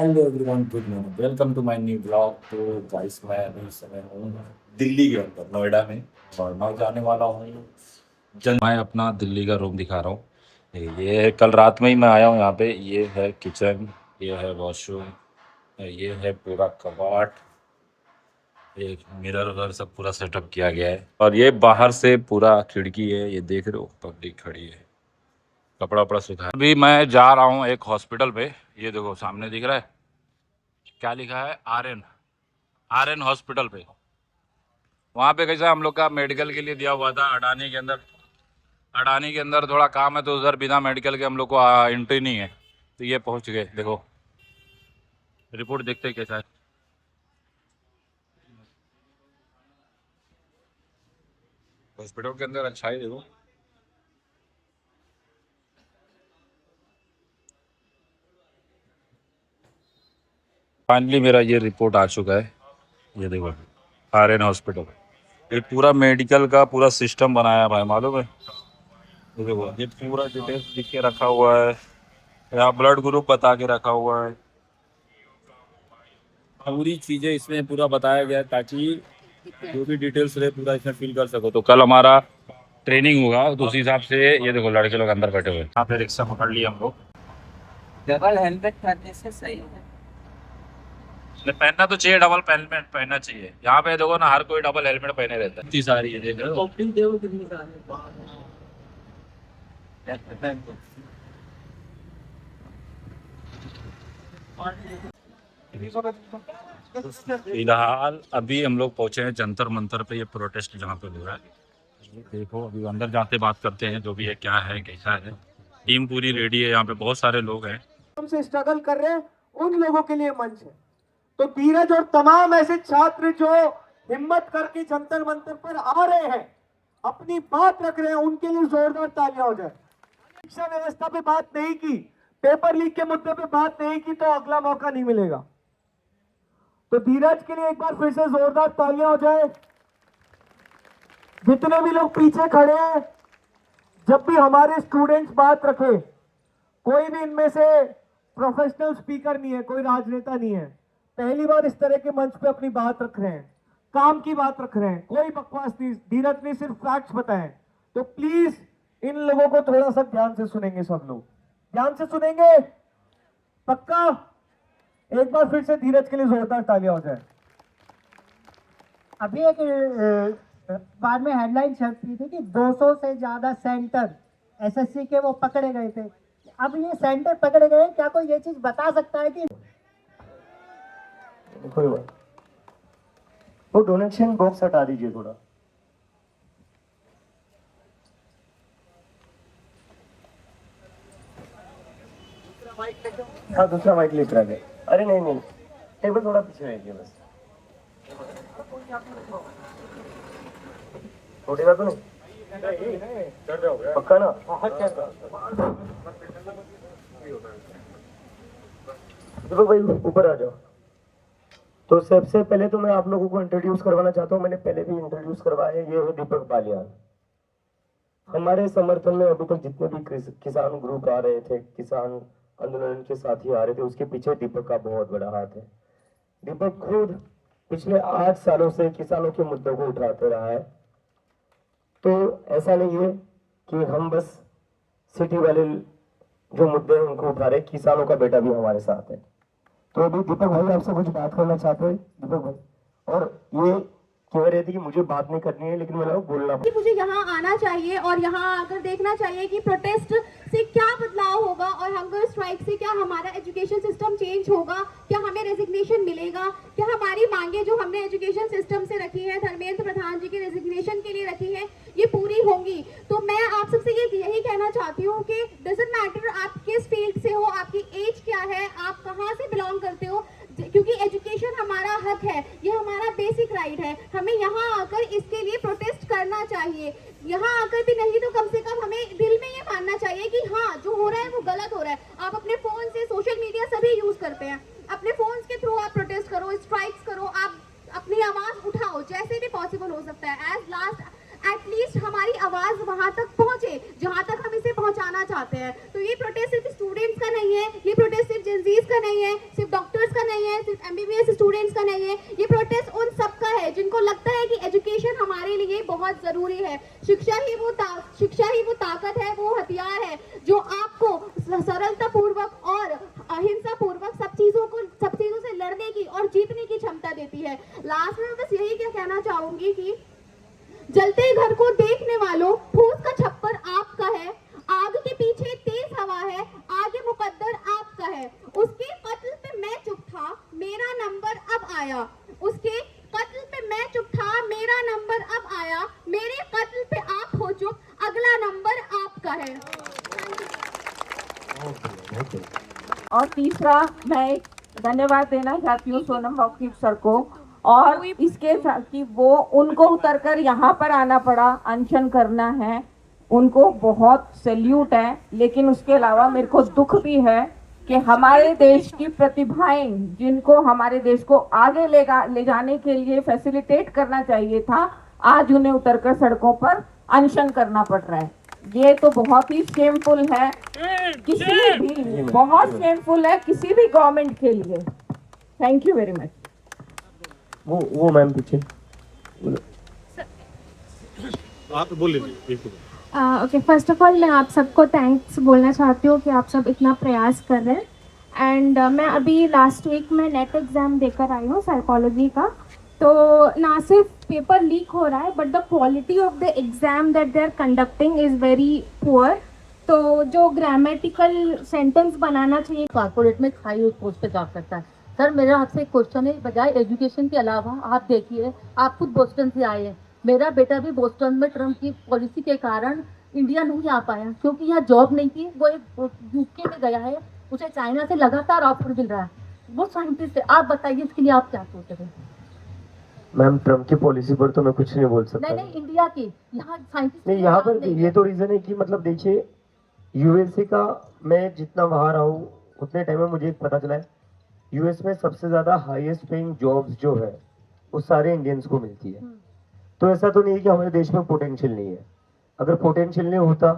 Hello everyone, good morning, welcome to my new blog. तो guys, मैं अभी इस समय हूँ दिल्ली के अंदर, नोएडा में। और मैं जाने वाला हूँ मैं अपना दिल्ली का रूम दिखा रहा हूँ। ये कल रात में ही मैं आया हूँ यहाँ पे। ये है किचन, ये है वॉशरूम, ये है पूरा कबाट, एक मिरर वगैरह सब पूरा सेटअप किया गया है। और ये बाहर से पूरा खिड़की है, ये देख रहे हो, पब्लिक खड़ी है, कपड़ा वपड़ा सूखा है। अभी मैं जा रहा हूँ एक हॉस्पिटल पे। ये देखो सामने दिख रहा है, क्या लिखा है, आर्यन, आर्यन हॉस्पिटल पे। वहाँ पे कैसा हम लोग का मेडिकल के लिए दिया हुआ था अडानी के अंदर। अडानी के अंदर थोड़ा काम है, तो उधर बिना मेडिकल के हम लोग को एंट्री नहीं है। तो ये पहुँच गए, देखो रिपोर्ट देखते हैं कैसा है। हॉस्पिटल के अंदर अच्छा ही, देखो फाइनली मेरा ये रिपोर्ट आ चुका है। ये देखो आर्यन हॉस्पिटल, ये पूरा मेडिकल का पूरा सिस्टम बनाया है भाई, मालूम है। ये देखो, ये पूरा डिटेल्स लिख के रखा हुआ है, यहाँ ब्लड ग्रुप बता के रखा हुआ है, पूरी चीजें इसमें पूरा बताया गया है, ताकि जो भी डिटेल्स रहे पूरा इसमें फिल कर सको। तो कल हमारा ट्रेनिंग होगा, तो उसी हिसाब से ये देखो लड़के लोग अंदर बैठे हुए हैं। यहाँ पे रिक्शा पकड़ लिया हम लोग। डबल हेलमेट पहनने से सही है। पहनना तो चाहिए, डबल हेलमेट पहनना चाहिए। यहाँ पे देखो ना, हर कोई डबल हेलमेट पहने रहता है। इतनी सारी है, देख रहे हो। देखो कितनी सारी फिलहाल अभी हम लोग पहुंचे हैं जंतर मंतर पे, ये प्रोटेस्ट जहाँ पे हो रहा है। देखो अभी अंदर जाते बात करते हैं, जो भी है, क्या है कैसा है। टीम पूरी रेडी है, यहाँ पे बहुत सारे लोग हैं। से स्ट्रगल कर रहे हैं, उन लोगों के लिए मंच है। तो धीरज और तमाम ऐसे छात्र जो हिम्मत करके जंतर मंतर पर आ रहे हैं, अपनी बात रख रहे हैं, उनके लिए जोरदार तालियां हो जाए। शिक्षा व्यवस्था पे बात नहीं की, पेपर लीक के मुद्दे पे बात नहीं की, तो अगला मौका नहीं मिलेगा। तो धीरज के लिए एक बार फिर से जोरदार तालियां हो जाए। जितने भी लोग पीछे खड़े हैं, जब भी हमारे स्टूडेंट्स बात रखे, कोई भी इनमें से प्रोफेशनल स्पीकर नहीं है, कोई राजनेता नहीं है, पहली बार इस तरह के मंच पे अपनी बात रख रहे हैं, काम की बात रख रहे हैं, कोई बकवास नहीं। धीरज ने सिर्फ फैक्ट्स बताए। तो प्लीज इन लोगों को थोड़ा सा ध्यान से सुनेंगे, सब लोग ध्यान से सुनेंगे, पक्का। एक बार फिर से धीरज के लिए जोरदार तालियां हो जाए। अभी एक बाद में हेडलाइन छपी थी कि 200 से ज्यादा सेंटर एसएससी के वो पकड़े गए थे। अब ये सेंटर पकड़े गए, क्या कोई ये चीज बता सकता है कि कोई बात, वो डोनेशन बॉक्स हटा दीजिए थोड़ा। हाँ, दूसरा माइक लेकर आ गए। अरे नहीं नहीं, टेबल थोड़ा पीछे रहिए बस। छोटी बात तो नहीं, पक्का ना। दीपक भाई ऊपर आ जाओ। तो सबसे पहले तो मैं आप लोगों को इंट्रोड्यूस करवाना चाहता हूँ, मैंने पहले भी इंट्रोड्यूस करवाया है। ये है दीपक बालियान। हमारे समर्थन में अभी तक जितने भी किसान ग्रुप आ रहे थे, किसान आंदोलन के साथी आ रहे थे, उसके पीछे दीपक का बहुत बड़ा हाथ है। दीपक खुद पिछले 8 सालों से किसानों के मुद्दों को उठाते रहा है। तो ऐसा नहीं है कि हम बस सिटी वाले जो मुद्दे हैं उनको उठा रहे, किसानों का बेटा भी हमारे साथ है। तो अभी दीपक भाई आपसे कुछ बात करना चाहते हैं, दीपक भाई। और ये कह रहे थे कि मुझे बात नहीं करनी है, लेकिन मैंने बोलना कि मुझे यहाँ आना चाहिए और यहाँ आकर देखना चाहिए कि प्रोटेस्ट से क्या बदलाव होगा और हंगर स्ट्राइक से क्या हमारा एजुकेशन सिस्टम चेंज होगा, क्या हमें रेजिग्नेशन मिलेगा, क्या हमारी मांगे जो हमने एजुकेशन सिस्टम से रखी है, धर्मेंद्र प्रधान जी के रेजिग्नेशन के लिए रखी है, ये पूरी होंगी। तो मैं आप सबसे यही कहना चाहती हूँ कि डजंट मैटर आप किस फील्ड से हो, आपकी एज क्या है, आप कहाँ से बिलोंग करते हो, क्योंकि एजुकेशन हमारा हक है, ये हमारा बेसिक राइट है। हमें यहाँ आकर इसके लिए प्रोटेस्ट करना चाहिए। यहाँ आकर भी नहीं तो कम से कम हमें दिल में ये मानना चाहिए कि हाँ, जो हो रहा है वो गलत हो रहा है। आप अपने फोन से, सोशल मीडिया सभी यूज करते हैं, अपने फोन के थ्रू आप प्रोटेस्ट करो, स्ट्राइक्स करो, आप अपनी आवाज उठाओ, जैसे भी पॉसिबल हो सकता है। एटलीस्ट हमारी आवाज वहां तक पहुंचे जहां तक हम इसे पहुंचाना चाहते हैं। तो ये प्रोटेस्ट सिर्फ स्टूडेंट्स का नहीं है, ये प्रोटेस्ट सिर्फ जेनजीज का नहीं है, सिर्फ डॉक्टर्स का नहीं है, सिर्फ एमबीबीएस स्टूडेंट्स का नहीं है, ये प्रोटेस्ट उन सबका है जिनको लगता है कि एजुकेशन हमारे लिए बहुत जरूरी है। शिक्षा ही वो ताकत है, वो हथियार है जो आपको सरलता पूर्वक और अहिंसा पूर्वक सब चीजों से लड़ने की और जीतने की क्षमता देती है। लास्ट में मैं बस यही क्या कहना चाहूंगी कि जलते घर को देखने वालों, फूस का छप्पर आपका है, आग के पीछे तेज हवा है, आगे मुकद्दर आपका है। उसके कत्ल पे मैं चुप था, मेरा नंबर अब आया। उसके कत्ल पे मैं चुप था, मेरा नंबर अब आया। मेरे कत्ल पे आप हो चुप, अगला नंबर आपका है। और तीसरा मैं एक धन्यवाद देना चाहती हूँ सोनम वाकिफ सर को, और इसके साथ कि वो उनको उतरकर यहाँ पर आना पड़ा, अनशन करना है, उनको बहुत सैल्यूट है। लेकिन उसके अलावा मेरे को दुख भी है कि हमारे देश की प्रतिभाएं, जिनको हमारे देश को आगे ले जाने के लिए फैसिलिटेट करना चाहिए था, आज उन्हें उतरकर सड़कों पर अनशन करना पड़ रहा है। ये तो बहुत ही शेमफुल है, किसी भी बहुत शेमफुल है किसी भी गवर्नमेंट के लिए। Thank you very much. वो मैम पीछे आप बोल लीजिए। ओके, फर्स्ट ऑफ ऑल मैं आप सबको थैंक्स बोलना चाहती हूँ कि आप सब इतना प्रयास कर रहे हैं। एंड मैं अभी लास्ट वीक में नेट एग्ज़ाम देकर आई हूँ साइकोलॉजी का। तो ना सिर्फ पेपर लीक हो रहा है but the quality of the exam that they are conducting is very poor. तो जो ग्रामेटिकल सेंटेंस बनाना चाहिए, कॉर्पोरेट में हाई पोस्ट पे जॉब करता है। सर मेरा आपसे एक क्वेश्चन है, बजाय एजुकेशन के अलावा आप देखिए, आप खुद बोस्टन से आए हैं, मेरा बेटा भी बोस्टन में ट्रम्प की पॉलिसी के कारण इंडिया नहीं आ पाया क्योंकि यहाँ जॉब नहीं थी। वो एक यूके में गया है, उसे चाइना से लगातार ऑफर मिल रहा है, वो साइंटिस्ट है। आप बताइए इसके लिए आप क्या सोच रहे हैं? मैम ट्रम्प की पॉलिसी पर तो मैं कुछ नहीं बोल सकता। नहीं इंडिया की, यहाँ साइंटिस्ट नहीं, यहाँ पर ये तो रीजन है कि मतलब देखिए यूएसए का, मैं जितना वहाँ रहा हूँ उतने टाइम में मुझे एक पता चला है, यूएस में सबसे ज्यादा हाईएस्ट पेइंग जॉब्स जो है वो सारे इंडियंस को मिलती है। तो ऐसा तो नहीं है कि हमारे देश में पोटेंशियल नहीं है। अगर पोटेंशियल नहीं होता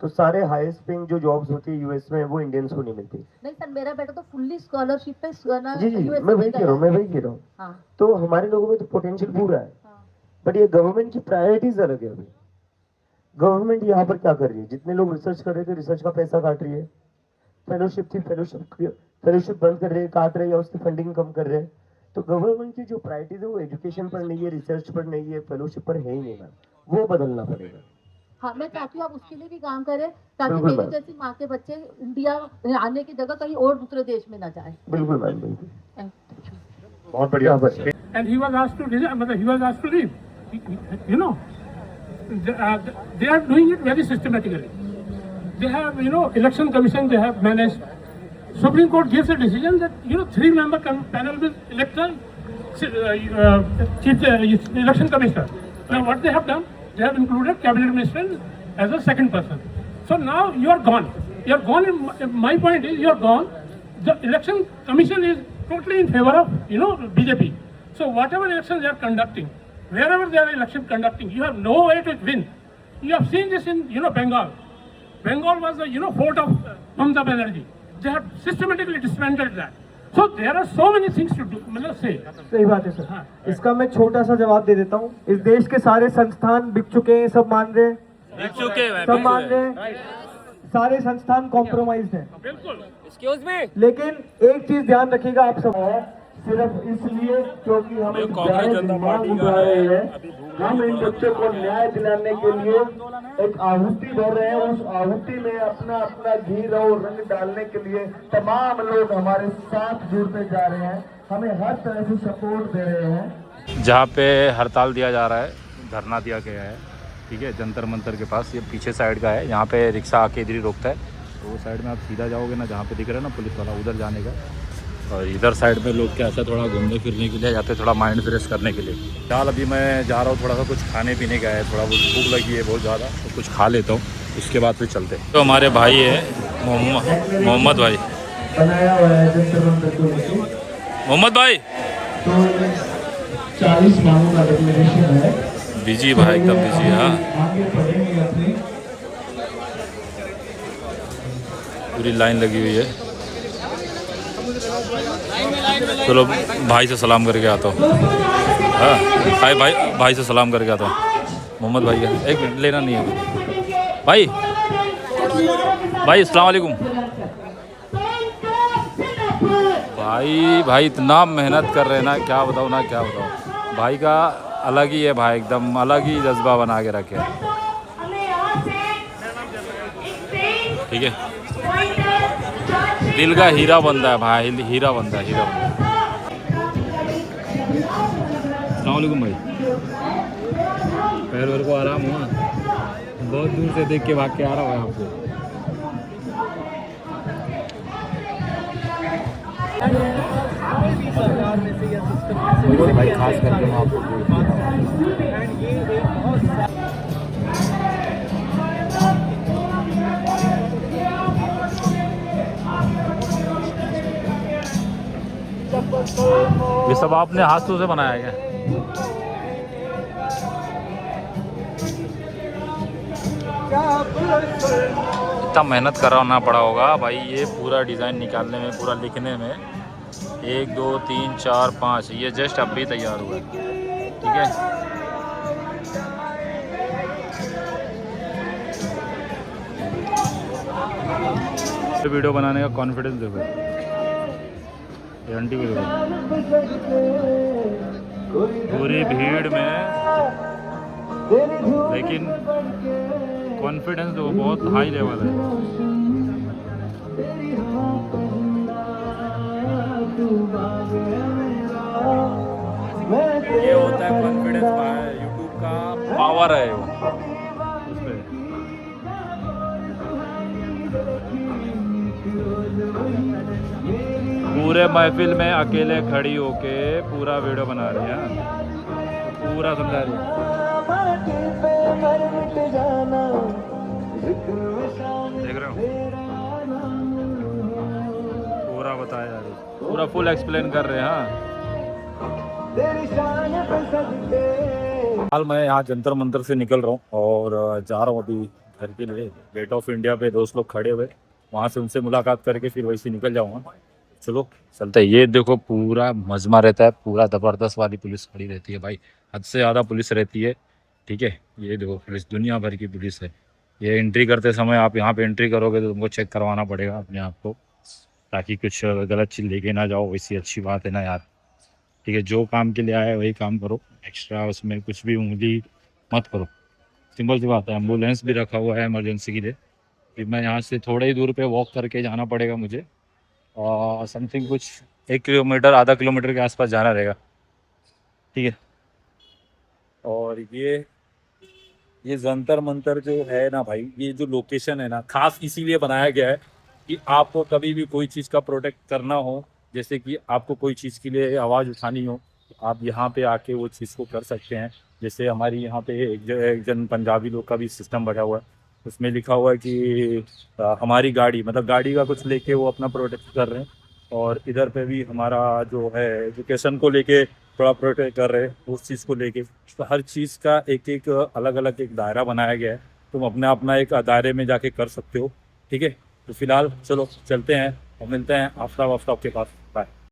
तो सारे हाईएस्ट पेइंग जो जॉब्स होती है यूएस में वो इंडियंस को नहीं मिलती। नहीं सर, मेरा बेटा तो फुल्ली स्कॉलरशिप पे जी मैं वही कह रहा हूँ, हाँ। तो हमारे लोगों में तो पोटेंशियल पूरा है, बट ये गवर्नमेंट की प्रायोरिटीज अलग है। अभी गवर्नमेंट यहाँ पर क्या कर रही है, जितने लोग रिसर्च कर रहे थे रिसर्च का पैसा काट रही है, फेलोशिप थी फेलोशिप बंद कर रहे हैं, काट रहे हैं, या उसकी फंडिंग कम कर रहे हैं। तो गवर्नमेंट की जो प्रायोरिटीज है वो एजुकेशन पर नहीं है, रिसर्च पर नहीं है, फेलोशिप पर है ही नहीं मैम, वो बदलना पड़ेगा। हाँ, मैं चाहती हूँ आप उसके लिए भी काम करें ताकि मेरे जैसी माँ के बच्चे इंडिया आने की जगह कहीं और दूसरे देश में ना जाए। बिल्कुल मैम, बिल्कुल, बहुत बढ़िया। And he was asked to resign, he was asked to leave. You know, they are doing it very systematically. They have, election commission, they have managed. Supreme Court gives a decision that, 3-member panel will elect the election commissioner. Now what they have done, they have included cabinet minister as a second person. So now you are gone. You are gone. My point is, you are gone. The election commission is totally in favor of, BJP. So whatever elections they are conducting, wherever they are election conducting, you have no way to win. You have seen this in, Bengal. Bengal was the, fort of Mamata Banerjee. They have systematically dismantled that. So there are so many things to do. मतलब say. सही बात है sir. इसका मैं छोटा सा जवाब दे देता हूँ। इस देश के सारे संस्थान बिक चुके हैं, सब मान रहे हैं, सब मान रहे हैं, सारे संस्थान कॉम्प्रोमाइज्ड हैं। बिल्कुल। लेकिन एक चीज ध्यान रखिएगा आप सब, सिर्फ इसलिए क्योंकि हम एक मांग उठा रहे हैं, हम इन बच्चों को न्याय दिलाने के लिए एक आहुति दे रहे हैं। उस आहुति में अपना अपना घी और रंग डालने के लिए तमाम लोग हमारे साथ जुड़ते जा रहे हैं, हमें हर तरह से सपोर्ट दे रहे हैं। जहाँ पे हड़ताल दिया जा रहा है, धरना दिया गया है, ठीक है, जंतर मंतर के पास, ये पीछे साइड का है। यहाँ पे रिक्शा आके इधर ही रोकता है, तो वो साइड में आप सीधा जाओगे ना, जहाँ पे दिख रहा है ना पुलिस वाला, उधर जाने का। और इधर साइड में लोग क्या ऐसा थोड़ा घूमने फिरने के लिए जाते हैं, थोड़ा माइंड फ्रेश करने के लिए। फिलहाल अभी मैं जा रहा हूँ, थोड़ा सा कुछ खाने पीने का है, थोड़ा भूख लगी है बहुत ज़्यादा, तो कुछ खा लेता हूँ, उसके बाद फिर चलते हैं। तो हमारे भाई है मोहम्मद भाई, मोहम्मद भाई 40 मांगों का डिक्लेरेशन है, बिजी भाई, एकदम बिजी। हाँ, पूरी लाइन लगी हुई है। चलो भाई से सलाम करके आता हूँ। हाँ भाई से सलाम करके आता हूँ। मोहम्मद भाई का 1 मिनट, लेना नहीं है भाई। अस्सलाम वालेकुम भाई इतना मेहनत कर रहे हैं ना, क्या बताऊँ भाई का अलग ही है भाई, एकदम अलग ही जज्बा बना के रखे हैं। ठीक है, दिल का हीरा बनता है भाई, हीरा बनता है। अस्सलाम वालेकुम भाई। पैर वैर को आराम हुआ? बहुत दूर से देख के भाग के आ रहा हूँ आपको। भाई खास करके मैं आपको ये सब आपने हाथों से बनाया है क्या? इतना मेहनत करना पड़ा होगा भाई ये पूरा डिज़ाइन निकालने में, पूरा लिखने में। 1 2 3 4 5 ये जस्ट अभी तैयार हुआ है। ठीक है, वीडियो बनाने का कॉन्फिडेंस देखो, ये आंटी को देखो, पूरी भीड़ में, लेकिन कॉन्फिडेंस वो बहुत हाई लेवल है। ये होता है कॉन्फिडेंस, यूट्यूब का पावर है वो उसपे। पूरे महफिल में अकेले खड़ी होके पूरा वीडियो बना रही है, तो पूरा समझा रही है। देख रहे हो, पूरा बताया जा रही है, पूरा फुल एक्सप्लेन कर रहे हैं। हाँ, हाल मैं यहाँ जंतर मंतर से निकल रहा हूँ और जा रहा हूँ अभी घर के लिए। गेट ऑफ इंडिया पे दोस्त लोग खड़े हुए, वहाँ से उनसे मुलाकात करके फिर वैसे निकल जाऊँगा। चलो चलते हैं। ये देखो पूरा मजमा रहता है, पूरा ज़बरदस्त वाली पुलिस खड़ी रहती है भाई, हद से ज़्यादा पुलिस रहती है। ठीक है, ये देखो पुलिस दुनिया भर की पुलिस है। ये एंट्री करते समय आप यहाँ पे एंट्री करोगे तो तुमको चेक करवाना पड़ेगा अपने आप को, ताकि कुछ गलत चीज़ लेके ना जाओ। वैसी अच्छी बात है ना यार। ठीक है, जो काम के लिए आए वही काम करो, एक्स्ट्रा उसमें कुछ भी उंगली मत करो। सिंपल सी बात है। एम्बुलेंस भी रखा हुआ है इमरजेंसी के लिए। फिर मैं यहाँ से थोड़े ही दूर पे वॉक करके जाना पड़ेगा मुझे, और समथिंग कुछ 1 किलोमीटर आधा किलोमीटर के आसपास जाना रहेगा। ठीक है, और ये जंतर मंतर जो है ना भाई, ये जो लोकेशन है ना, खास इसीलिए बनाया गया है कि आपको कभी भी कोई चीज़ का प्रोटेक्ट करना हो, जैसे कि आपको कोई चीज़ के लिए आवाज़ उठानी हो, तो आप यहाँ पे आके वो चीज़ को कर सकते हैं। जैसे हमारी यहाँ पे एक जन पंजाबी लोग का भी सिस्टम बना हुआ है, उसमें लिखा हुआ है कि हमारी गाड़ी, मतलब गाड़ी का कुछ लेके वो अपना प्रोटेक्ट कर रहे हैं। और इधर पे भी हमारा जो है एजुकेशन को लेके थोड़ा प्रोटेक्ट कर रहे हैं, उस चीज़ को लेके। तो हर चीज़ का एक अलग अलग एक दायरा बनाया गया है, तुम अपना एक दायरे में जाके कर सकते हो। ठीक है, तो फिलहाल चलो चलते हैं और मिलते हैं आफ्ताब के पास। बाय।